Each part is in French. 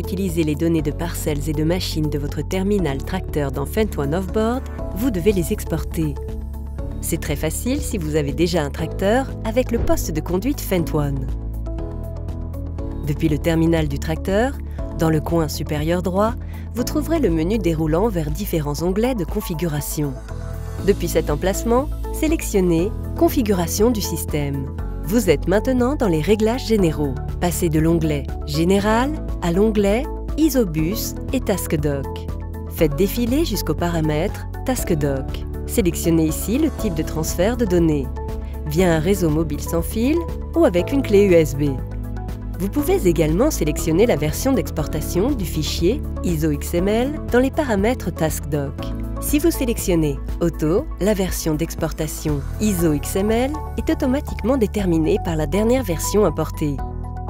utiliser les données de parcelles et de machines de votre terminal tracteur dans FendtONE Offboard, vous devez les exporter. C'est très facile si vous avez déjà un tracteur avec le poste de conduite FendtONE. Depuis le terminal du tracteur, dans le coin supérieur droit, vous trouverez le menu déroulant vers différents onglets de configuration. Depuis cet emplacement, sélectionnez « Configuration du système ». Vous êtes maintenant dans les réglages généraux. Passez de l'onglet « Général » à l'onglet « Isobus » et « TaskDoc ». Faites défiler jusqu'au paramètre « TaskDoc ». Sélectionnez ici le type de transfert de données, via un réseau mobile sans fil ou avec une clé USB. Vous pouvez également sélectionner la version d'exportation du fichier ISO-XML dans les paramètres TaskDoc. Si vous sélectionnez Auto, la version d'exportation ISO-XML est automatiquement déterminée par la dernière version importée.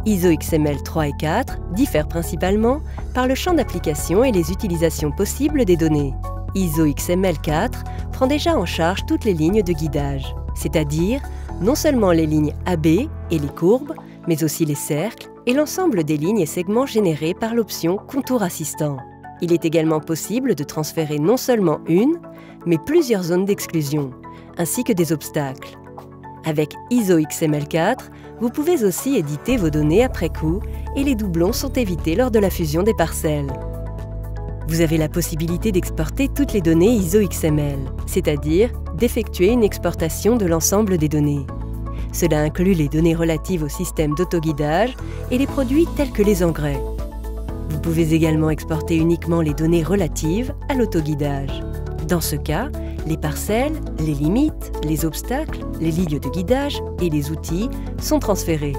ISO-XML 3 et 4 diffèrent principalement par le champ d'application et les utilisations possibles des données. ISO-XML 4 prend déjà en charge toutes les lignes de guidage, c'est-à-dire non seulement les lignes AB et les courbes, mais aussi les cercles et l'ensemble des lignes et segments générés par l'option Contour assistant. Il est également possible de transférer non seulement une, mais plusieurs zones d'exclusion, ainsi que des obstacles. Avec ISO-XML4, vous pouvez aussi éditer vos données après coup et les doublons sont évités lors de la fusion des parcelles. Vous avez la possibilité d'exporter toutes les données ISO-XML, c'est-à-dire d'effectuer une exportation de l'ensemble des données. Cela inclut les données relatives au système d'autoguidage et les produits tels que les engrais. Vous pouvez également exporter uniquement les données relatives à l'autoguidage. Dans ce cas, les parcelles, les limites, les obstacles, les lignes de guidage et les outils sont transférés.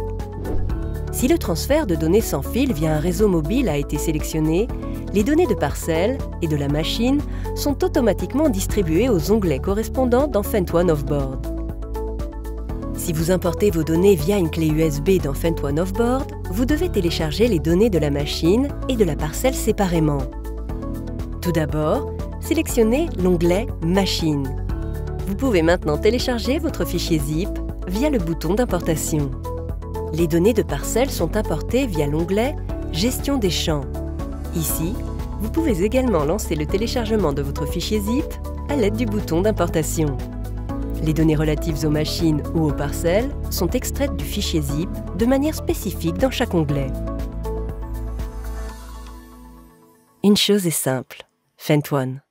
Si le transfert de données sans fil via un réseau mobile a été sélectionné, les données de parcelles et de la machine sont automatiquement distribuées aux onglets correspondants dans FendtONE Offboard. Si vous importez vos données via une clé USB dans FendtONE Offboard, vous devez télécharger les données de la machine et de la parcelle séparément. Tout d'abord, sélectionnez l'onglet « Machine ». Vous pouvez maintenant télécharger votre fichier zip via le bouton d'importation. Les données de parcelles sont importées via l'onglet « Gestion des champs ». Ici, vous pouvez également lancer le téléchargement de votre fichier zip à l'aide du bouton d'importation. Les données relatives aux machines ou aux parcelles sont extraites du fichier zip de manière spécifique dans chaque onglet. Une chose est simple, FendtONE.